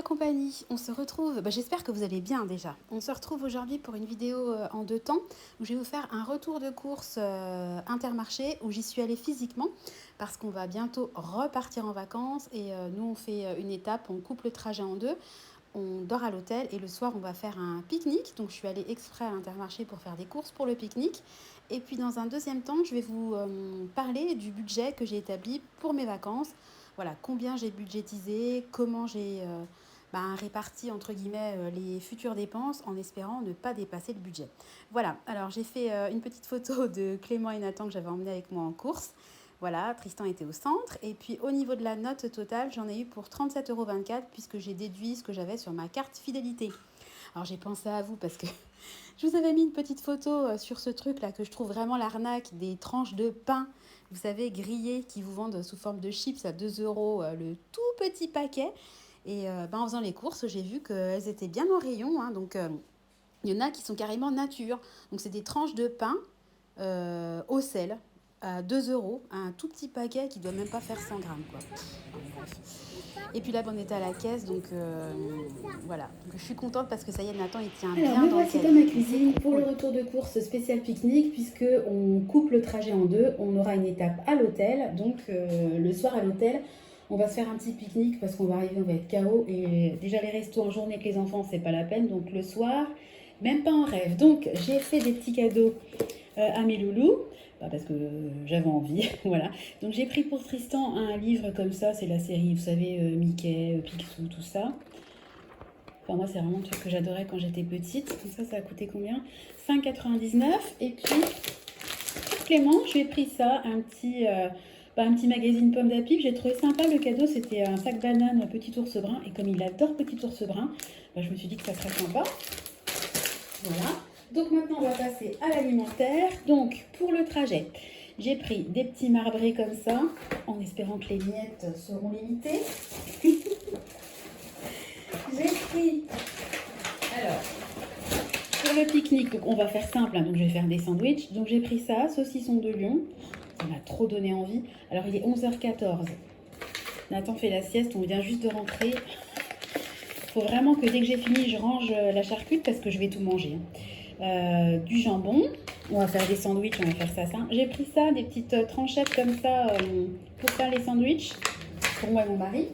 la compagnie, on se retrouve, j'espère que vous allez bien déjà. On se retrouve aujourd'hui pour une vidéo en deux temps où je vais vous faire un retour de course Intermarché où j'y suis allée physiquement parce qu'on va bientôt repartir en vacances et nous on fait une étape, on coupe le trajet en deux, on dort à l'hôtel et le soir on va faire un pique-nique. Donc je suis allée exprès à l'Intermarché pour faire des courses pour le pique-nique. Et puis dans un deuxième temps, je vais vous parler du budget que j'ai établi pour mes vacances. Voilà, combien j'ai budgétisé, comment j'ai réparti entre guillemets les futures dépenses en espérant ne pas dépasser le budget. Voilà, alors j'ai fait une petite photo de Clément et Nathan que j'avais emmené avec moi en course. Voilà, Tristan était au centre. Et puis au niveau de la note totale, j'en ai eu pour 37,24 € puisque j'ai déduit ce que j'avais sur ma carte fidélité. Alors j'ai pensé à vous parce que je vous avais mis une petite photo sur ce truc là que je trouve vraiment l'arnaque des tranches de pain, vous savez, grillées qui vous vendent sous forme de chips à 2 € le tout petit paquet. Et en faisant les courses, j'ai vu qu'elles étaient bien en rayon. Hein, donc il y en a qui sont carrément nature. Donc c'est des tranches de pain au sel à 2 €, un tout petit paquet qui doit même pas faire 100 grammes quoi. Et puis là, on était à la caisse, donc voilà. Donc, je suis contente parce que ça y est, Nathan, il tient Alors, bien me dans le voici cahier. dans ma cuisine C'est pour le cool. retour de course spécial pique-nique, puisque on coupe le trajet en deux. On aura une étape à l'hôtel, donc le soir à l'hôtel, on va se faire un petit pique-nique parce qu'on va arriver, on va être KO. Et déjà, les restos en journée avec les enfants, c'est pas la peine. Donc le soir, même pas en rêve. Donc j'ai fait des petits cadeaux à mes loulous. Parce que j'avais envie, voilà. Donc j'ai pris pour Tristan un livre comme ça, c'est la série, vous savez, Mickey, Picsou, tout ça. Enfin, moi, c'est vraiment le truc que j'adorais quand j'étais petite. Donc ça a coûté combien? 5,99 €. Et puis, pour Clément, je lui ai pris ça, un petit magazine Pomme d'Api. J'ai trouvé sympa le cadeau. C'était un sac banane Petit Ours Brun. Et comme il adore Petit Ours Brun, je me suis dit que ça serait sympa. Voilà. Donc maintenant, on va passer à l'alimentaire. Donc, pour le trajet, j'ai pris des petits marbrés comme ça, en espérant que les miettes seront limitées. J'ai pris, alors, pour le pique-nique, donc on va faire simple, hein, donc je vais faire des sandwichs. Donc j'ai pris ça, saucisson de Lyon. Ça m'a trop donné envie. Alors il est 11h14. Nathan fait la sieste, on vient juste de rentrer. Il faut vraiment que dès que j'ai fini, je range la charcute parce que je vais tout manger. Du jambon. On va faire des sandwichs, on va faire ça. J'ai pris ça, des petites tranchettes comme ça pour faire les sandwichs. Pour moi et mon mari.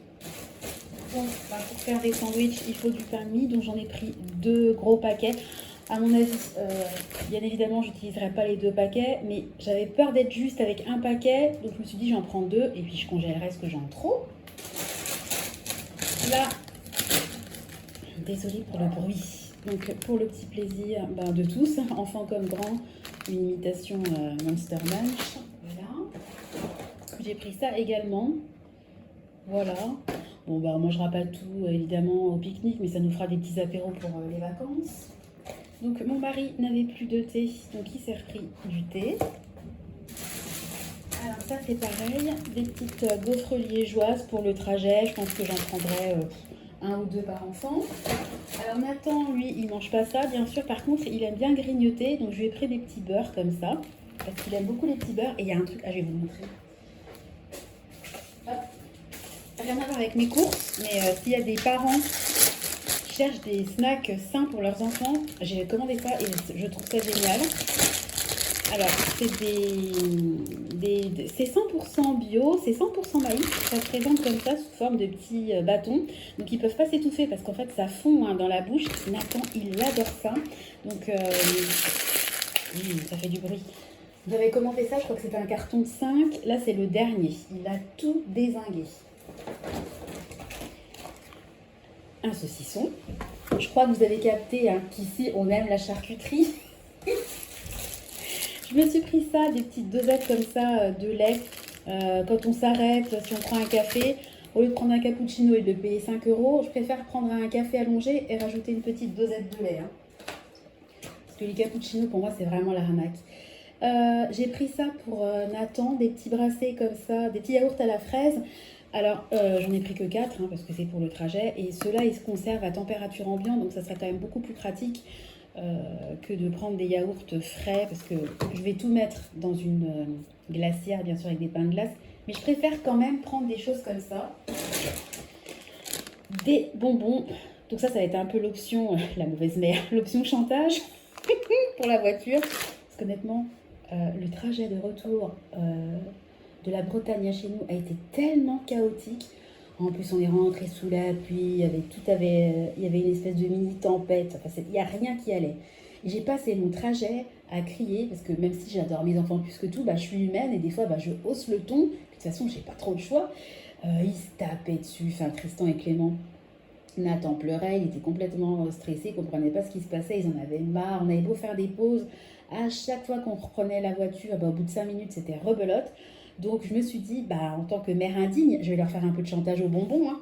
Donc, pour faire des sandwichs, il faut du pain de mie, donc j'en ai pris 2 gros paquets. À mon avis, bien évidemment, je n'utiliserai pas les 2 paquets, mais j'avais peur d'être juste avec un paquet, donc je me suis dit j'en prends 2 et puis je congèlerai ce que j'en ai trop. Là, désolée pour le bruit. Donc pour le petit plaisir de tous, enfants comme grands, une imitation Monster Munch. Voilà. J'ai pris ça également. Voilà. Bon, on mangera pas tout évidemment au pique-nique, mais ça nous fera des petits apéros pour les vacances. Donc mon mari n'avait plus de thé, donc il s'est repris du thé. Alors ça c'est pareil, des petites gaufres liégeoises pour le trajet. Je pense que j'en prendrai un ou deux par enfant. Alors Nathan, lui, il mange pas ça, bien sûr. Par contre, il aime bien grignoter, donc je lui ai pris des petits beurres comme ça, parce qu'il aime beaucoup les petits beurres. Et il y a un truc, je vais vous montrer. Hop. Rien à voir avec mes courses, mais s'il y a des parents qui cherchent des snacks sains pour leurs enfants, j'ai commandé ça et je trouve ça génial. Alors, c'est 100% bio, c'est 100% maïs. Ça se présente comme ça sous forme de petits bâtons. Donc, ils ne peuvent pas s'étouffer parce qu'en fait, ça fond dans la bouche. Nathan, il adore ça. Donc, ça fait du bruit. J'avais commandé ça, je crois que c'était un carton de 5. Là, c'est le dernier. Il a tout dézingué. Un saucisson. Je crois que vous avez capté qu'ici, on aime la charcuterie. Je me suis pris ça, des petites dosettes comme ça de lait. Quand on s'arrête, si on prend un café, au lieu de prendre un cappuccino et de payer 5 €, je préfère prendre un café allongé et rajouter une petite dosette de lait. Hein. Parce que les cappuccinos, pour moi, c'est vraiment l'arnaque. J'ai pris ça pour Nathan, des petits brassés comme ça, des petits yaourts à la fraise. Alors, j'en ai pris que 4 parce que c'est pour le trajet. Et ceux-là, ils se conservent à température ambiante, donc ça serait quand même beaucoup plus pratique que de prendre des yaourts frais, parce que je vais tout mettre dans une glacière, bien sûr, avec des pains de glace. Mais je préfère quand même prendre des choses comme ça. des bonbons. Donc ça va être un peu l'option, la mauvaise mère, l'option chantage pour la voiture. Parce qu'honnêtement, le trajet de retour de la Bretagne à chez nous a été tellement chaotique. En plus, on est rentré sous la pluie, il y avait une espèce de mini tempête. Enfin, il n'y a rien qui allait. Et j'ai passé mon trajet à crier, parce que même si j'adore mes enfants plus que tout, bah, je suis humaine et des fois bah, je hausse le ton. Puis, de toute façon, j'ai pas trop le choix. Ils se tapaient dessus, enfin Tristan et Clément. Nathan pleurait, il était complètement stressé, il ne comprenait pas ce qui se passait, ils en avaient marre. On avait beau faire des pauses, à chaque fois qu'on reprenait la voiture, bah, au bout de 5 minutes, c'était rebelote. Donc je me suis dit, bah, en tant que mère indigne, je vais leur faire un peu de chantage aux bonbons. Hein.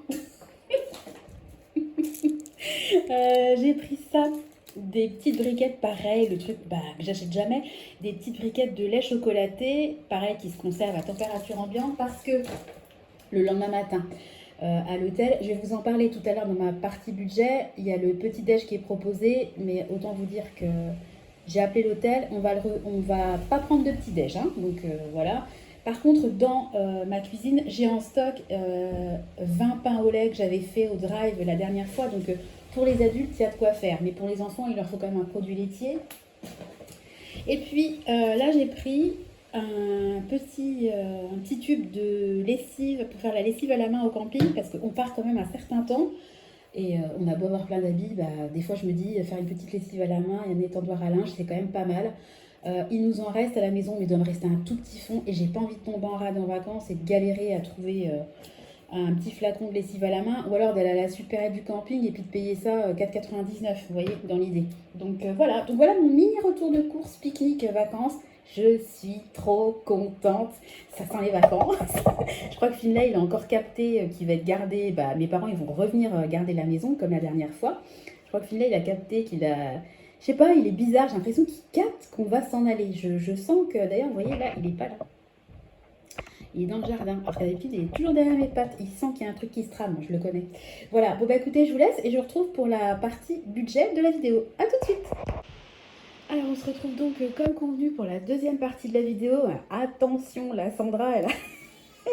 J'ai pris ça, des petites briquettes pareilles, le truc bah, que j'achète jamais, des petites briquettes de lait chocolaté, pareil, qui se conservent à température ambiante parce que le lendemain matin, à l'hôtel. Je vais vous en parler tout à l'heure dans ma partie budget. Il y a le petit déj qui est proposé, mais autant vous dire que j'ai appelé l'hôtel. On va pas prendre de petit déj, hein, donc voilà. Par contre, dans ma cuisine, j'ai en stock 20 pains au lait que j'avais fait au drive la dernière fois. Donc pour les adultes, il y a de quoi faire. Mais pour les enfants, il leur faut quand même un produit laitier. Et puis là, j'ai pris un petit tube de lessive pour faire la lessive à la main au camping parce qu'on part quand même un certain temps et on a beau avoir plein d'habits, bah, des fois je me dis faire une petite lessive à la main et un étendoir à linge c'est quand même pas mal. Il nous en reste à la maison mais il doit me rester un tout petit fond et j'ai pas envie de tomber en rade en vacances et de galérer à trouver un petit flacon de lessive à la main ou alors d'aller à la supérette du camping et puis de payer ça 4,99 vous voyez dans l'idée. Donc voilà mon mini retour de course pique-nique vacances. Je suis trop contente. Ça sent les vacances. Je crois que Finlay, il a encore capté qu'il va être gardé. Bah, mes parents, ils vont revenir garder la maison comme la dernière fois. Je crois que Finlay, il a capté qu'il a... Je sais pas, il est bizarre. J'ai l'impression qu'il capte qu'on va s'en aller. Je sens que, d'ailleurs, vous voyez, là, il est pas là. Il est dans le jardin. Alors qu'à d'habitude, il est toujours derrière mes pattes. Il sent qu'il y a un truc qui se trame. Je le connais. Voilà. Bon, bah écoutez, je vous laisse et je vous retrouve pour la partie budget de la vidéo. À tout de suite. Alors on se retrouve donc comme convenu pour la deuxième partie de la vidéo. Attention, la Sandra,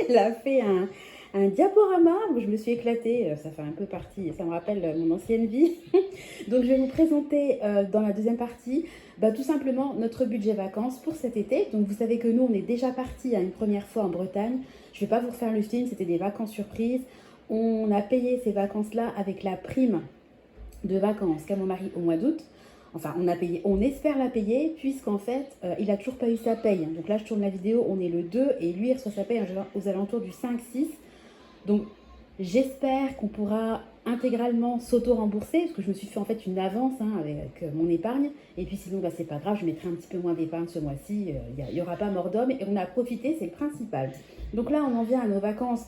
elle a fait un diaporama où je me suis éclatée. Ça fait un peu partie, ça me rappelle mon ancienne vie. Donc je vais vous présenter dans la deuxième partie tout simplement notre budget vacances pour cet été. Donc vous savez que nous on est déjà partis une première fois en Bretagne. Je ne vais pas vous refaire le film, c'était des vacances surprises. On a payé ces vacances-là avec la prime de vacances qu'a mon mari au mois d'août. Enfin, on a payé, on espère la payer, puisqu'en fait, il n'a toujours pas eu sa paye. Donc là, je tourne la vidéo, on est le 2, et lui, il reçoit sa paye aux alentours du 5-6. Donc, j'espère qu'on pourra intégralement s'auto-rembourser, parce que je me suis fait en fait une avance avec mon épargne. Et puis sinon, c'est pas grave, je mettrai un petit peu moins d'épargne ce mois-ci. Il n'y aura pas mort d'homme, et on a profité, c'est le principal. Donc là, on en vient à nos vacances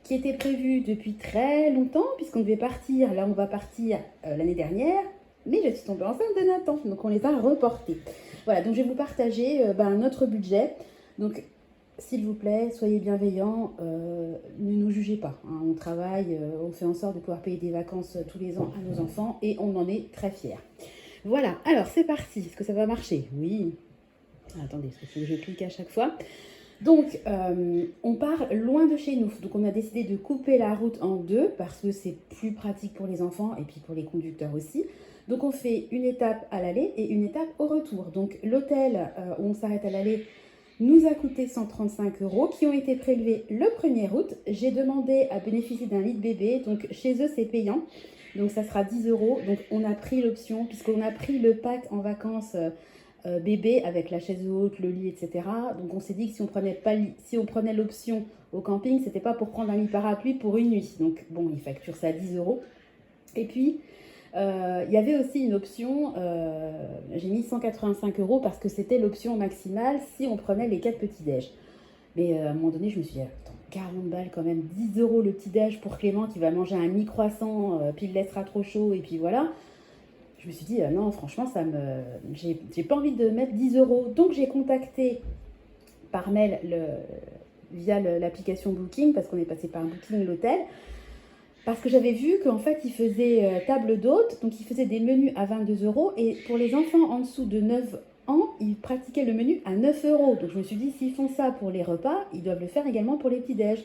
qui étaient prévues depuis très longtemps, puisqu'on devait partir, là on va partir l'année dernière. Mais je suis tombée enceinte de Nathan, donc on les a reportés. Voilà, donc je vais vous partager notre budget. Donc, s'il vous plaît, soyez bienveillants, ne nous jugez pas. Hein. On travaille, on fait en sorte de pouvoir payer des vacances tous les ans à nos enfants et on en est très fiers. Voilà, alors c'est parti. Est-ce que ça va marcher? Oui. Attendez, parce qu'il faut que je clique à chaque fois. Donc, on part loin de chez nous. Donc, on a décidé de couper la route en deux parce que c'est plus pratique pour les enfants et puis pour les conducteurs aussi. Donc, on fait une étape à l'aller et une étape au retour. Donc, l'hôtel où on s'arrête à l'aller nous a coûté 135 € qui ont été prélevés le 1er août. J'ai demandé à bénéficier d'un lit de bébé. Donc, chez eux, c'est payant. Donc, ça sera 10 €. Donc, on a pris l'option puisqu'on a pris le pack en vacances bébé avec la chaise haute, le lit, etc. Donc, on s'est dit que si on prenait l'option au camping, c'était pas pour prendre un lit parapluie pour une nuit. Donc, bon, ils facturent ça à 10 €. Et puis, il y avait aussi une option, j'ai mis 185 € parce que c'était l'option maximale si on prenait les 4 petits-déj. Mais à un moment donné, je me suis dit, attends, 40 balles quand même, 10 € le petit-déj pour Clément qui va manger un mi-croissant, puis il laissera trop chaud, et puis voilà. Je me suis dit, non, franchement, j'ai pas envie de mettre 10 €. Donc, j'ai contacté par mail via l'application Booking, parce qu'on est passé par Booking l'hôtel. Parce que j'avais vu qu'en fait, ils faisaient table d'hôte, donc ils faisaient des menus à 22 €. Et pour les enfants en dessous de 9 ans, ils pratiquaient le menu à 9 €. Donc je me suis dit, s'ils font ça pour les repas, ils doivent le faire également pour les petits-déj.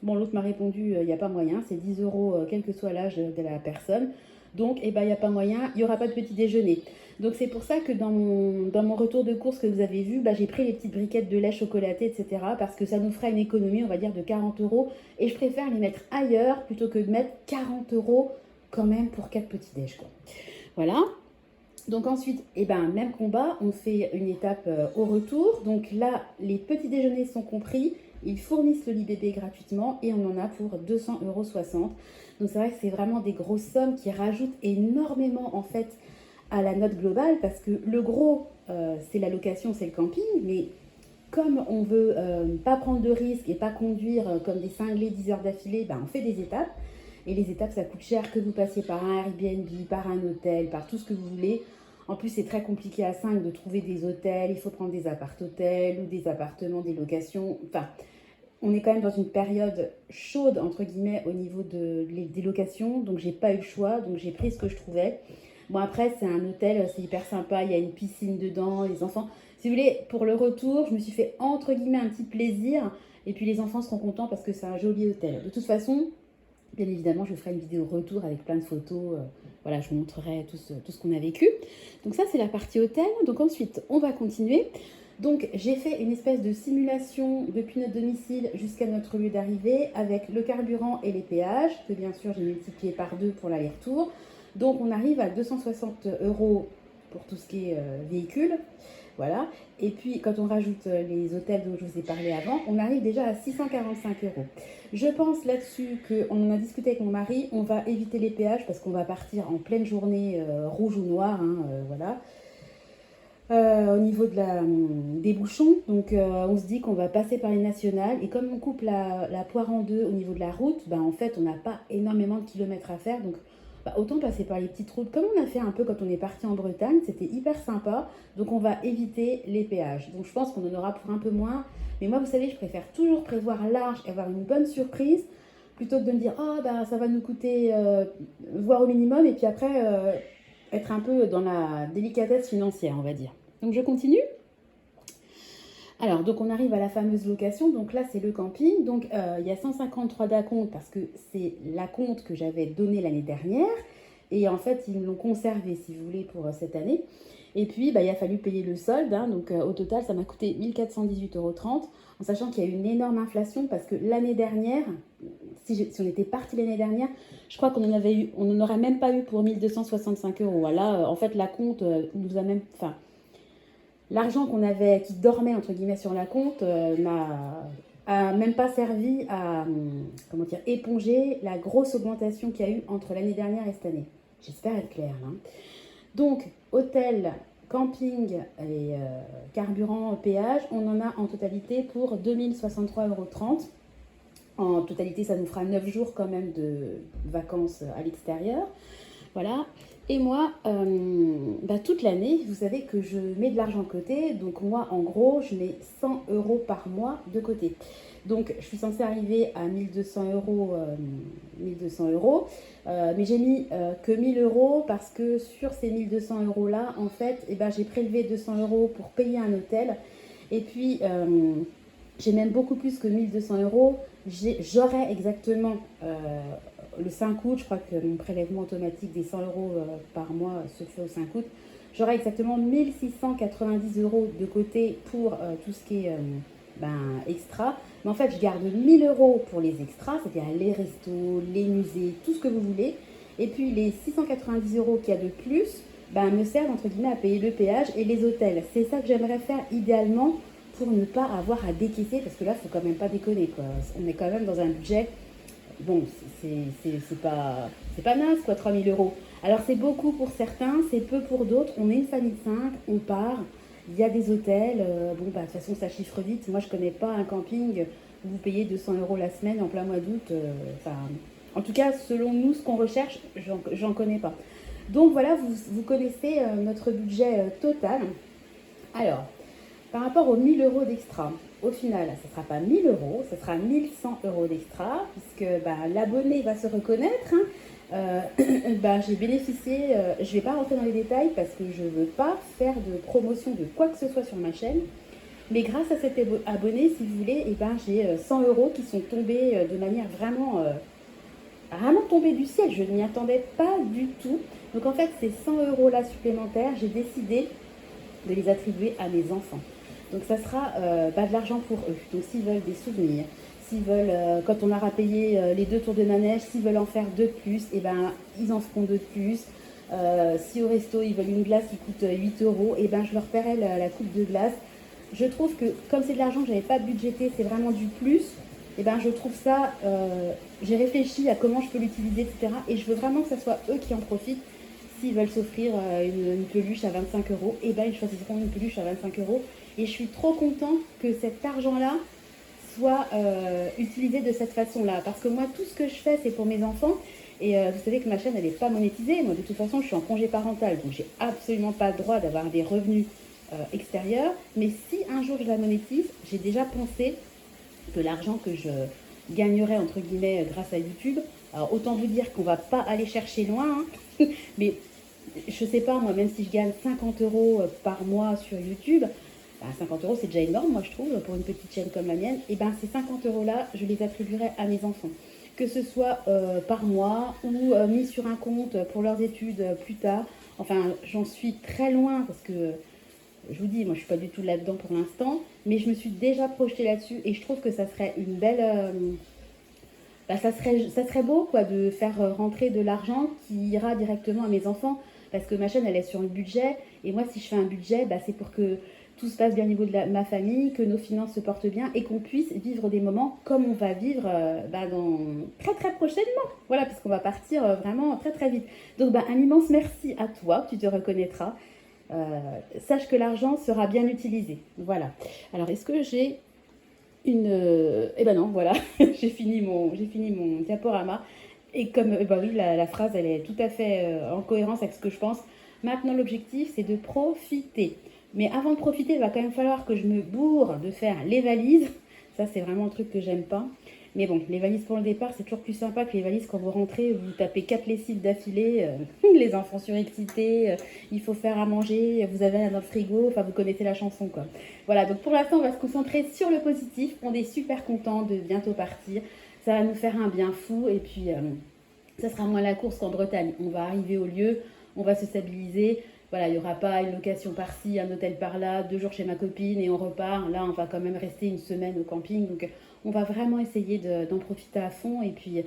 Bon, l'autre m'a répondu, il n'y a pas moyen, c'est 10 euros, quel que soit l'âge de la personne. Donc, eh ben, il n'y a pas moyen, il n'y aura pas de petit déjeuner. Donc, c'est pour ça que dans mon retour de course que vous avez vu, bah, j'ai pris les petites briquettes de lait chocolaté, etc. Parce que ça nous fera une économie, on va dire, de 40 euros. Et je préfère les mettre ailleurs plutôt que de mettre 40 euros quand même pour 4 petits déj, quoi. Voilà. Donc ensuite, eh ben, même combat, on fait une étape au retour. Donc là, les petits déjeuners sont compris. Ils fournissent le lit bébé gratuitement et on en a pour 200,60 €. Donc c'est vrai que c'est vraiment des grosses sommes qui rajoutent énormément en fait à la note globale parce que le gros, c'est la location, c'est le camping. Mais comme on veut pas prendre de risques et pas conduire comme des cinglés 10 heures d'affilée, ben, on fait des étapes. Et les étapes, ça coûte cher que vous passiez par un Airbnb, par un hôtel, par tout ce que vous voulez. En plus, c'est très compliqué à 5 de trouver des hôtels. Il faut prendre des appart-hôtels ou des appartements, des locations. Enfin, on est quand même dans une période chaude, entre guillemets, au niveau des locations. Donc, j'ai pas eu le choix. Donc, j'ai pris ce que je trouvais. Bon, après, c'est un hôtel, c'est hyper sympa. Il y a une piscine dedans, les enfants. Si vous voulez, pour le retour, je me suis fait, entre guillemets, un petit plaisir. Et puis, les enfants seront contents parce que c'est un joli hôtel. De toute façon, bien évidemment, je ferai une vidéo retour avec plein de photos. Voilà, je vous montrerai tout ce qu'on a vécu. Donc ça, c'est la partie hôtel. Donc ensuite, on va continuer. Donc j'ai fait une espèce de simulation depuis notre domicile jusqu'à notre lieu d'arrivée avec le carburant et les péages, que bien sûr j'ai multiplié par 2 pour l'aller-retour. Donc on arrive à 260 € pour tout ce qui est véhicule. Voilà. Et puis, quand on rajoute les hôtels dont je vous ai parlé avant, on arrive déjà à 645 €. Je pense là-dessus qu'on en a discuté avec mon mari, on va éviter les péages parce qu'on va partir en pleine journée rouge ou noir, hein, voilà. Au niveau des bouchons, donc on se dit qu'on va passer par les nationales et comme on coupe la poire en deux au niveau de la route, bah, en fait on n'a pas énormément de kilomètres à faire, donc bah, autant passer par les petites routes comme on a fait un peu quand on est parti en Bretagne, c'était hyper sympa, donc on va éviter les péages. Donc je pense qu'on en aura pour un peu moins, mais moi vous savez je préfère toujours prévoir large et avoir une bonne surprise plutôt que de me dire oh bah ça va nous coûter voire au minimum et puis après être un peu dans la délicatesse financière on va dire. Donc je continue. Alors, donc on arrive à la fameuse location. Donc là, c'est le camping. Donc il y a 153 d'acompte parce que c'est l'acompte que j'avais donné l'année dernière. Et en fait, ils l'ont conservé, si vous voulez, pour cette année. Et puis, bah, il a fallu payer le solde. Hein, donc au total, ça m'a coûté 1418,30 €. En sachant qu'il y a eu une énorme inflation parce que l'année dernière, si on était parti l'année dernière, je crois qu'on n'en aurait même pas eu pour 1265 €. Voilà, en fait, l'acompte nous a même... Enfin, l'argent qu'on avait, qui dormait entre guillemets sur la compte, n'a même pas servi à comment dire, éponger la grosse augmentation qu'il y a eu entre l'année dernière et cette année. J'espère être claire. Hein. Donc, hôtel, camping et carburant, péage, on en a en totalité pour 2063,30 €. En totalité, ça nous fera 9 jours quand même de vacances à l'extérieur. Voilà. Et moi, bah, toute l'année, vous savez que je mets de l'argent de côté. Donc moi, en gros, je mets 100 € par mois de côté. Donc je suis censée arriver à 1200 €, 1200 €. Mais j'ai mis que 1000 € parce que sur ces 1200 € là, en fait, eh ben, j'ai prélevé 200 € pour payer un hôtel. Et puis, j'ai même beaucoup plus que 1200 €. J'aurais exactement le 5 août, je crois que mon prélèvement automatique des 100 € par mois se fait au 5 août. J'aurai exactement 1690 € de côté pour tout ce qui est extra. Mais en fait, je garde 1000 € pour les extras, c'est-à-dire les restos, les musées, tout ce que vous voulez. Et puis les 690 € qu'il y a de plus me servent entre guillemets à payer le péage et les hôtels. C'est ça que j'aimerais faire idéalement pour ne pas avoir à décaisser, parce que là, il ne faut quand même pas déconner, quoi. On est quand même dans un budget... Bon, c'est pas naze, quoi, 3000 €. Alors, c'est beaucoup pour certains, c'est peu pour d'autres. On est une famille de 5, on part, il y a des hôtels. Bon, bah, de toute façon, ça chiffre vite. Moi, je connais pas un camping où vous payez 200 € la semaine en plein mois d'août. En tout cas, selon nous, ce qu'on recherche, j'en connais pas. Donc, voilà, vous connaissez notre budget total. Alors, par rapport aux 1000 € d'extra, au final, ce ne sera pas 1000 €, ce sera 1100 € d'extra, puisque l'abonné va se reconnaître. Hein. J'ai bénéficié, je ne vais pas rentrer dans les détails parce que je ne veux pas faire de promotion de quoi que ce soit sur ma chaîne. Mais grâce à cet abonné, si vous voulez, eh ben, j'ai 100 euros qui sont tombés de manière vraiment tombée du ciel. Je n'y attendais pas du tout. Donc en fait, ces 100 euros là supplémentaires, j'ai décidé de les attribuer à mes enfants. Donc ça sera de l'argent pour eux. Donc s'ils veulent des souvenirs, s'ils veulent, quand on aura payé les 2 tours de manège, s'ils veulent en faire 2 de plus, et ben ils en feront 2 de plus. Si au resto ils veulent une glace qui coûte 8 euros, et ben je leur paierai la coupe de glace. Je trouve que comme c'est de l'argent que je n'avais pas budgété, c'est vraiment du plus. Et ben je trouve ça, j'ai réfléchi à comment je peux l'utiliser, etc. Et je veux vraiment que ce soit eux qui en profitent. S'ils veulent s'offrir une peluche à 25 euros, et ben ils choisiront une peluche à 25 euros. Et je suis trop contente que cet argent-là soit utilisé de cette façon-là. Parce que moi, tout ce que je fais, c'est pour mes enfants. Et vous savez que ma chaîne, elle n'est pas monétisée. Moi, de toute façon, je suis en congé parental. Donc, j'ai absolument pas le droit d'avoir des revenus extérieurs. Mais si un jour je la monétise, j'ai déjà pensé que l'argent que je gagnerais, entre guillemets, grâce à YouTube, alors autant vous dire qu'on va pas aller chercher loin, hein, mais je sais pas, moi, même si je gagne 50 euros par mois sur YouTube, 50 euros, c'est déjà énorme, moi, je trouve, pour une petite chaîne comme la mienne. Et ben ces 50 euros-là, je les attribuerai à mes enfants. Que ce soit par mois ou mis sur un compte pour leurs études plus tard. Enfin, j'en suis très loin parce que, je vous dis, moi, je suis pas du tout là-dedans pour l'instant. Mais je me suis déjà projetée là-dessus et je trouve que ça serait une belle... ça serait beau, quoi, de faire rentrer de l'argent qui ira directement à mes enfants. Parce que ma chaîne, elle est sur le budget. Et moi, si je fais un budget, c'est pour que tout se passe bien au niveau de ma famille, que nos finances se portent bien et qu'on puisse vivre des moments comme on va vivre dans très très prochainement. Voilà, puisqu'on va partir vraiment très très vite. Donc un immense merci à toi, tu te reconnaîtras. Sache que l'argent sera bien utilisé. Voilà. Alors, est-ce que j'ai une... Eh ben non, voilà, j'ai fini mon diaporama. Et comme, oui, la phrase, elle est tout à fait en cohérence avec ce que je pense. Maintenant, l'objectif, c'est de profiter. Mais avant de profiter, il va quand même falloir que je me bourre de faire les valises. Ça, c'est vraiment un truc que j'aime pas. Mais bon, les valises pour le départ, c'est toujours plus sympa que les valises quand vous rentrez, vous tapez 4 lessives d'affilée, les enfants surexcités, il faut faire à manger, vous avez rien dans le frigo, enfin vous connaissez la chanson, quoi. Voilà, donc pour l'instant, on va se concentrer sur le positif. On est super contents de bientôt partir. Ça va nous faire un bien fou et puis ça sera moins la course qu'en Bretagne. On va arriver au lieu, on va se stabiliser. Voilà, il n'y aura pas une location par-ci, un hôtel par-là, 2 jours chez ma copine et on repart. Là, on va quand même rester une semaine au camping. Donc, on va vraiment essayer d'en profiter à fond. Et puis,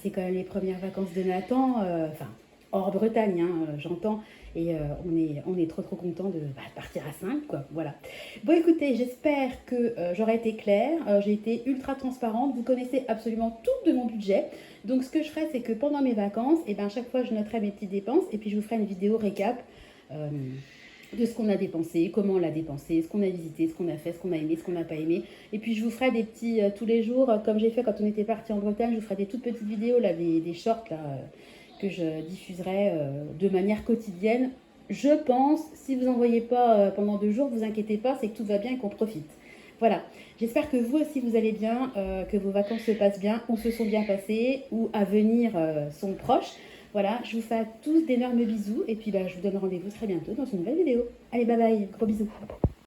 c'est quand même les premières vacances de Nathan. Enfin, hors Bretagne, hein, j'entends. Et on est trop contents de partir à 5, quoi. Voilà. Bon, écoutez, j'espère que j'aurai été claire. J'ai été ultra transparente. Vous connaissez absolument tout de mon budget. Donc, ce que je ferai, c'est que pendant mes vacances, chaque fois, je noterai mes petites dépenses. Et puis, je vous ferai une vidéo récap de ce qu'on a dépensé, comment on l'a dépensé, ce qu'on a visité, ce qu'on a fait, ce qu'on a aimé, ce qu'on n'a pas aimé. Et puis je vous ferai des petits, tous les jours, comme j'ai fait quand on était parti en Bretagne, je vous ferai des toutes petites vidéos, là, des shorts là, que je diffuserai de manière quotidienne. Je pense, si vous n'en voyez pas pendant 2 jours, vous inquiétez pas, c'est que tout va bien et qu'on profite. Voilà, j'espère que vous aussi vous allez bien, que vos vacances se passent bien, ou se sont bien passées, ou à venir sont proches. Voilà, je vous fais à tous d'énormes bisous et puis je vous donne rendez-vous très bientôt dans une nouvelle vidéo. Allez, bye bye, gros bisous.